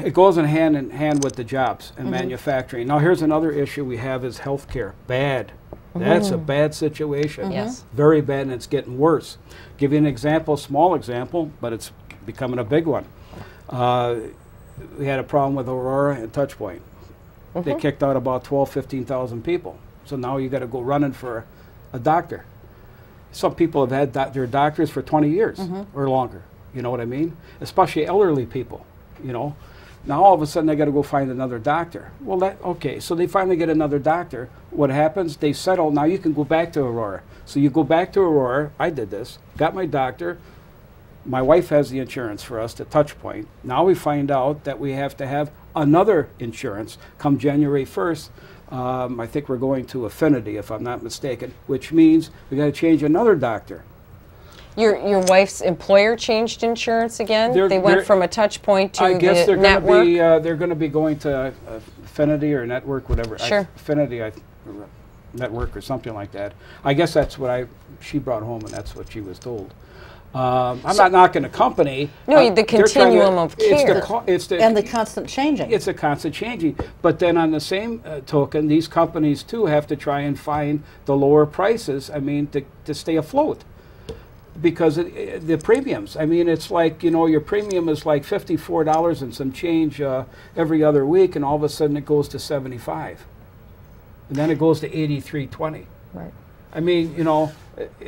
it goes in hand with the jobs and manufacturing. Now, here's another issue we have is healthcare. Bad. That's a bad situation. Yes. Very bad, and it's getting worse. Give you an example, small example, but it's becoming a big one. We had a problem with Aurora and Touchpoint. They kicked out about 15,000 people. So now you got to go running for a doctor. Some people have had their doctors for 20 years or longer. You know what I mean? Especially elderly people, you know. Now all of a sudden they got to go find another doctor. Well, okay, so they finally get another doctor. What happens? They settle. Now you can go back to Aurora. So you go back to Aurora. I did this. Got my doctor. My wife has the insurance for us, the Touchpoint. Now we find out that we have to have another insurance come January 1st. I think we're going to Affinity, if I'm not mistaken, which means we got to change another doctor. Your wife's employer changed insurance again? They went from a Touchpoint to I guess the network? they're going to be going to Affinity or Network, whatever. Sure. Affinity, Network or something like that. I guess that's what she brought home, and that's what she was told. I'm not knocking the company. No, the continuum of care. And the constant changing. It's a constant changing. But then on the same token, these companies too have to try and find the lower prices, I mean, to stay afloat. Because the premiums, I mean, it's like, you know, your premium is like $54 and some change every other week, and all of a sudden it goes to $75. And then it goes to $83.20. Right. I mean, you know,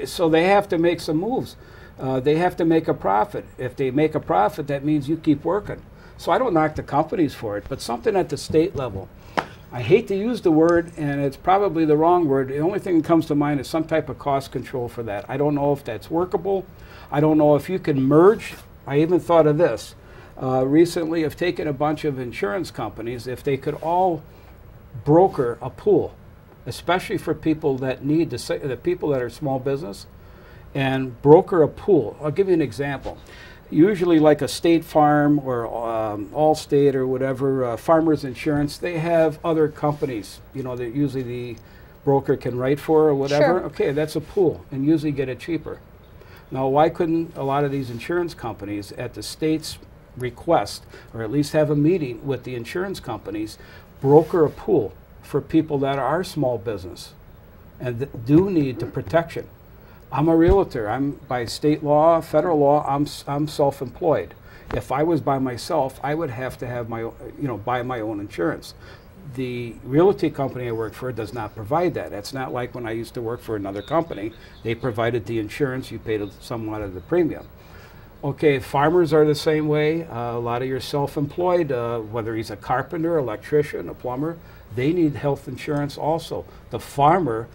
so they have to make some moves. They have to make a profit. If they make a profit, that means you keep working. So I don't knock the companies for it, but something at the state level. I hate to use the word, and it's probably the wrong word. The only thing that comes to mind is some type of cost control for that. I don't know if that's workable. I don't know if you can merge. I even thought of this. Recently, I've taken a bunch of insurance companies, if they could all broker a pool, especially for people that need the people that are small business, and broker a pool. I'll give you an example. Usually like a State Farm or Allstate or whatever, Farmers Insurance, they have other companies, you know, that usually the broker can write for or whatever. Sure. Okay, that's a pool, and usually get it cheaper. Now, why couldn't a lot of these insurance companies, at the state's request, or at least have a meeting with the insurance companies, broker a pool for people that are small business and do need the protection? I'm a realtor. I'm, by state law, federal law, I'm self-employed. If I was by myself, I would have to have my, buy my own insurance. The realty company I work for does not provide that. It's not like when I used to work for another company. They provided the insurance. You paid somewhat of the premium. Okay, farmers are the same way. A lot of your self-employed, whether he's a carpenter, electrician, a plumber, they need health insurance also. The farmer,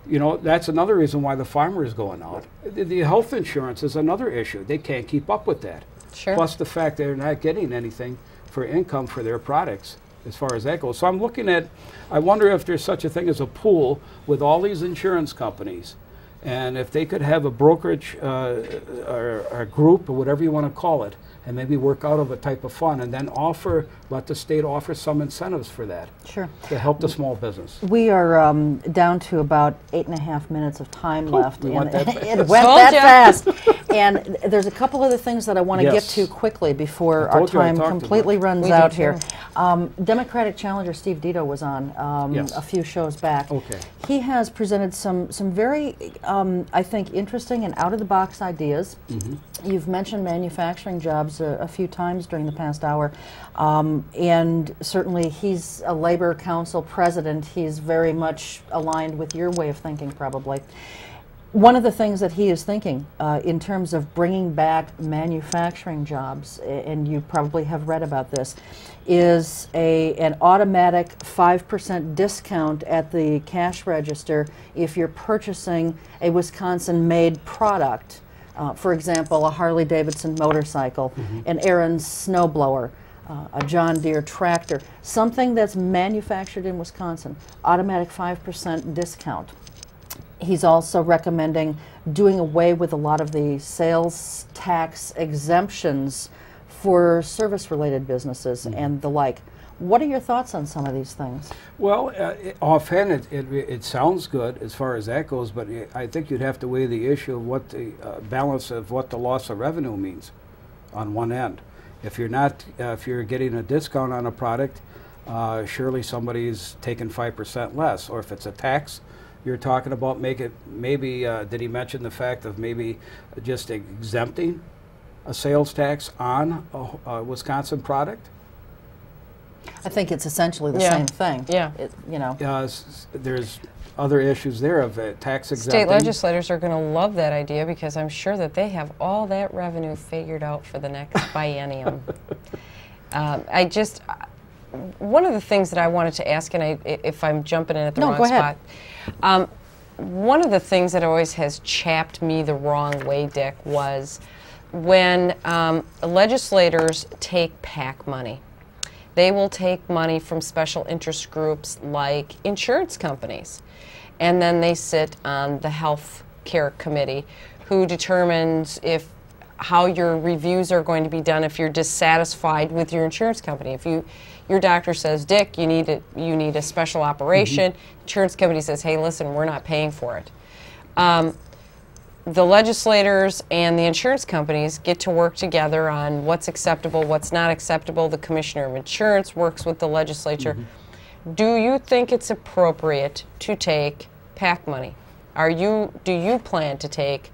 you know, that's another reason why the farmer is going out. The health insurance is another issue. They can't keep up with that. Sure. Plus the fact they're not getting anything for income for their products. as far as that goes. So I'm looking at, I wonder if there's such a thing as a pool with all these insurance companies, and if they could have a brokerage or a group or whatever you want to call it, and maybe work out of a type of fund, and then let the state offer some incentives for that. Sure. To help the small business. We are down to about 8.5 minutes of time left. We went that fast. It went that fast. And there's a couple other things that I want to get to quickly before our time completely runs out here. Democratic challenger Steve Dito was on a few shows back. Okay. He has presented some very, I think, interesting and out-of-the-box ideas. You've mentioned manufacturing jobs a few times during the past hour, and certainly he's a Labor Council president. He's very much aligned with your way of thinking, probably. One of the things that he is thinking in terms of bringing back manufacturing jobs, and you probably have read about this, is an automatic 5% discount at the cash register if you're purchasing a Wisconsin-made product. For example, a Harley-Davidson motorcycle, an Aaron's snowblower, a John Deere tractor, something that's manufactured in Wisconsin, automatic 5% discount. He's also recommending doing away with a lot of the sales tax exemptions for service-related businesses and the like. What are your thoughts on some of these things? Well, offhand, it sounds good as far as that goes, but I think you'd have to weigh the issue of what the balance of what the loss of revenue means on one end. If you're not, if you're getting a discount on a product, surely somebody's taking 5% less. Or if it's a tax, you're talking about maybe did he mention the fact of maybe just exempting a sales tax on a Wisconsin product? I think it's essentially the same thing. Yeah. You know. There's other issues there of tax exempting. State legislators are going to love that idea because I'm sure that they have all that revenue figured out for the next biennium. One of the things that I wanted to ask, and if I'm jumping in at the wrong spot, one of the things that always has chapped me the wrong way, Dick, was when legislators take PAC money. They will take money from special interest groups like insurance companies, and then they sit on the health care committee who determines how your reviews are going to be done if you're dissatisfied with your insurance company. If your doctor says, Dick, you need a special operation, insurance company says, hey, listen, we're not paying for it. The legislators and the insurance companies get to work together on what's acceptable, what's not acceptable. The Commissioner of Insurance works with the legislature. Do you think it's appropriate to take PAC money? Do you plan to take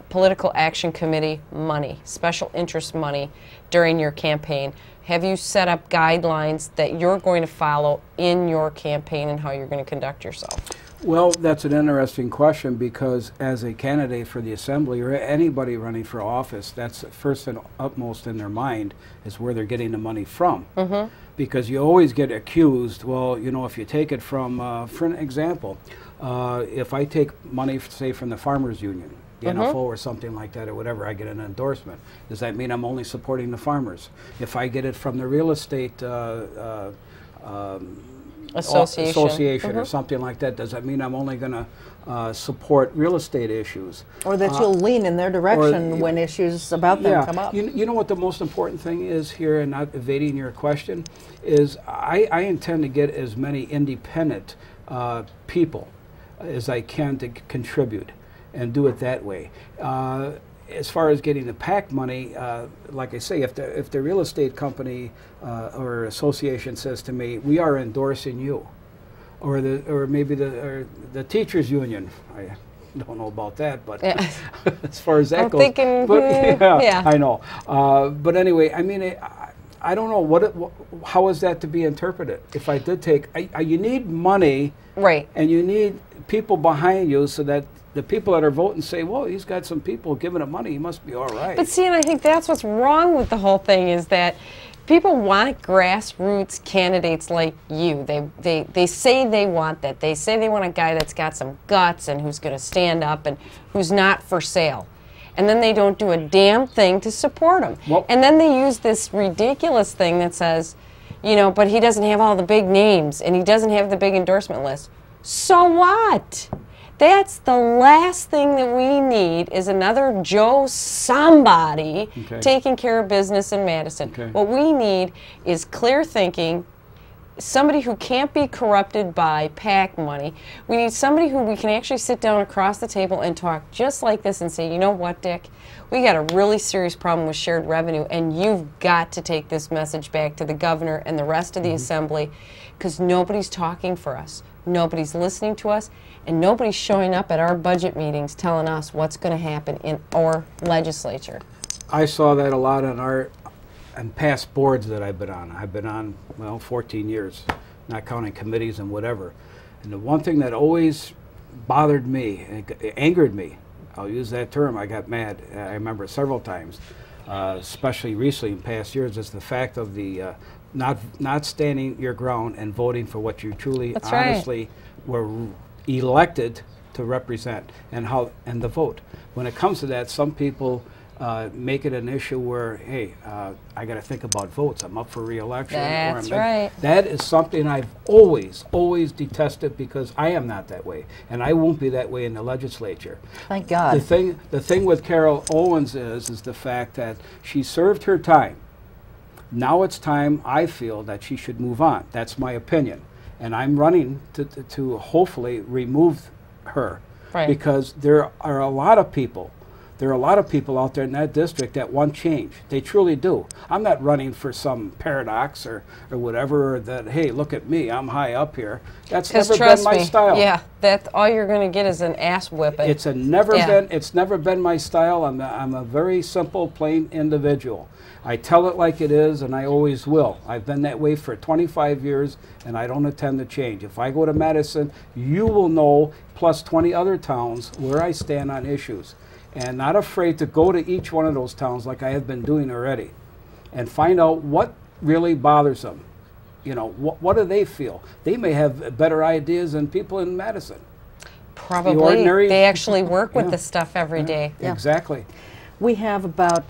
political action committee money, special interest money during your campaign? Have you set up guidelines that you're going to follow in your campaign and how you're going to conduct yourself? Well, that's an interesting question because as a candidate for the Assembly or anybody running for office, that's first and utmost in their mind is where they're getting the money from. Because you always get accused, well, you know, if you take it from, for an example, if I take money, say, from the Farmers Union, the NFO or something like that or whatever, I get an endorsement. Does that mean I'm only supporting the farmers? If I get it from the real estate association or something like that, does that mean I'm only going to support real estate issues? Or that you'll lean in their direction when issues about them come up? You know what the most important thing is here, and not evading your question, is I intend to get as many independent people as I can to contribute and do it that way. As far as getting the PAC money, like I say, if the real estate company or association says to me, "We are endorsing you," or maybe the teachers union, I don't know about that, but as far as that goes, I know. But anyway, I mean, I don't know how is that to be interpreted. If I did take, you need money, right, and you need people behind you so that the people that are voting say, well, he's got some people giving him money, he must be all right. But see, and I think that's what's wrong with the whole thing is that people want grassroots candidates like you. They say they want that. They say they want a guy that's got some guts and who's going to stand up and who's not for sale. And then they don't do a damn thing to support him. Well, and then they use this ridiculous thing that says, You know, but he doesn't have all the big names, and he doesn't have the big endorsement list. So what? That's the last thing that we need is another Joe somebody taking care of business in Madison. What we need is clear thinking, somebody who can't be corrupted by PAC money. We need somebody who we can actually sit down across the table and talk just like this and say, you know what, Dick? We got a really serious problem with shared revenue, and you've got to take this message back to the governor and the rest of the assembly, because nobody's talking for us. Nobody's listening to us, and nobody's showing up at our budget meetings telling us what's going to happen in our legislature. I saw that a lot on past boards that I've been on. I've been on, well, 14 years, not counting committees and whatever. And the one thing that always bothered me, it angered me, I'll use that term, I got mad, I remember several times, especially recently in past years, is the fact of the not standing your ground and voting for what you truly, honestly were elected to represent, and the vote. When it comes to that, some people make it an issue where, hey, I got to think about votes. I'm up for re-election. That's right. That is something I've always detested, because I am not that way, and I won't be that way in the legislature. Thank God. The thing with Carol Owens is the fact that she served her time. Now it's time, I feel, that she should move on. That's my opinion. And I'm running to hopefully remove her. Right. Because there are a lot of people out there in that district that want change. They truly do. I'm not running for some paradox or whatever, or that, hey, look at me, I'm high up here. That's never been my style. Yeah, that all you're going to get is an ass whipping. It's never been my style. I'm a very simple, plain individual. I tell it like it is, and I always will. I've been that way for 25 years, and I don't intend to change. If I go to Madison, you will know, plus 20 other towns, where I stand on issues. And not afraid to go to each one of those towns like I have been doing already, and find out what really bothers them. You know, what do they feel? They may have better ideas than people in Madison. Probably. They actually work with this stuff every day. Yeah. Exactly. We have about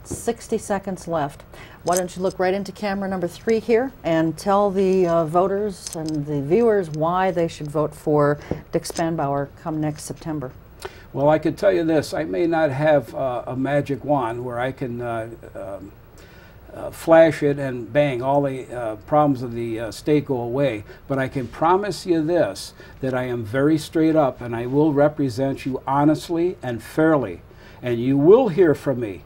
60 seconds left. Why don't you look right into camera number 3 here and tell the voters and the viewers why they should vote for Dick Spanbauer come next September. Well, I could tell you this. I may not have a magic wand where I can flash it and bang, all the problems of the state go away. But I can promise you this, that I am very straight up, and I will represent you honestly and fairly. And you will hear from me.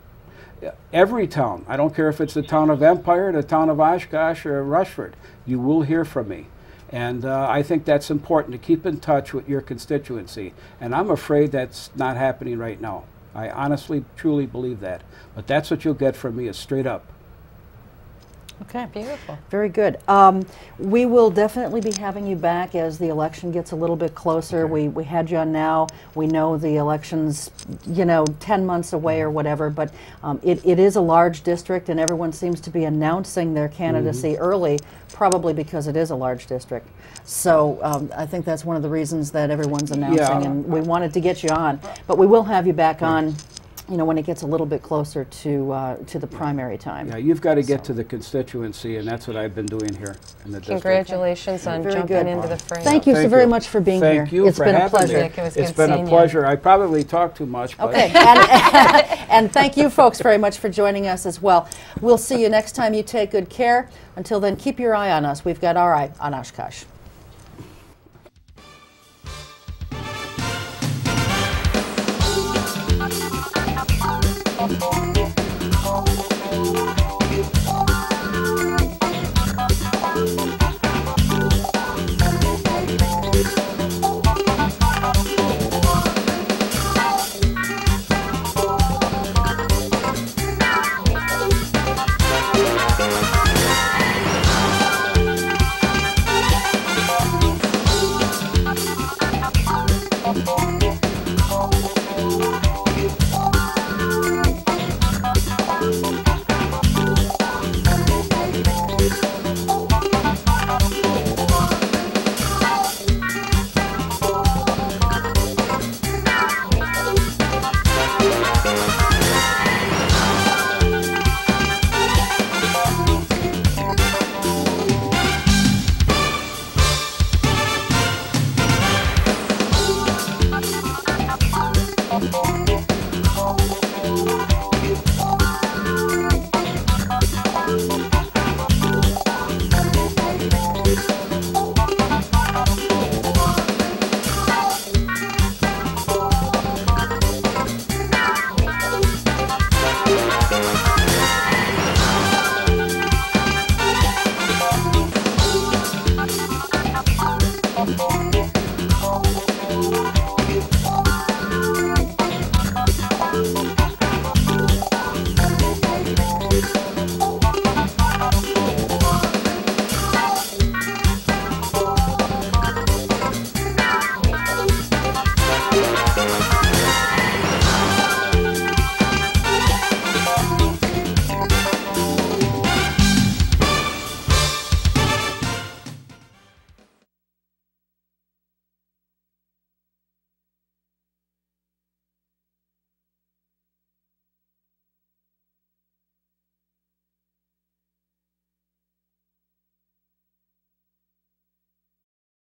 Every town, I don't care if it's the town of Empire, the town of Oshkosh, or Rushford, you will hear from me. And I think that's important, to keep in touch with your constituency. And I'm afraid that's not happening right now. I honestly, truly believe that. But that's what you'll get from me, is straight up. Okay. Beautiful. Very good. We will definitely be having you back as the election gets a little bit closer. Okay. We had you on now. We know the election's, 10 months away or whatever, but it is a large district, and everyone seems to be announcing their candidacy early, probably because it is a large district. So I think that's one of the reasons that everyone's announcing, and we wanted to get you on. But we will have you back on, when it gets a little bit closer to the primary time. Yeah, you've got to get to the constituency, and that's what I've been doing here in the district. Congratulations on jumping into the fray. Thank you so very much for being here. Thank you it's for been a having pleasure. me. It's been a pleasure. I probably talk too much. But Okay, and thank you folks very much for joining us as well. We'll see you next time. You take good care. Until then, keep your eye on us. We've got our eye on Oshkosh.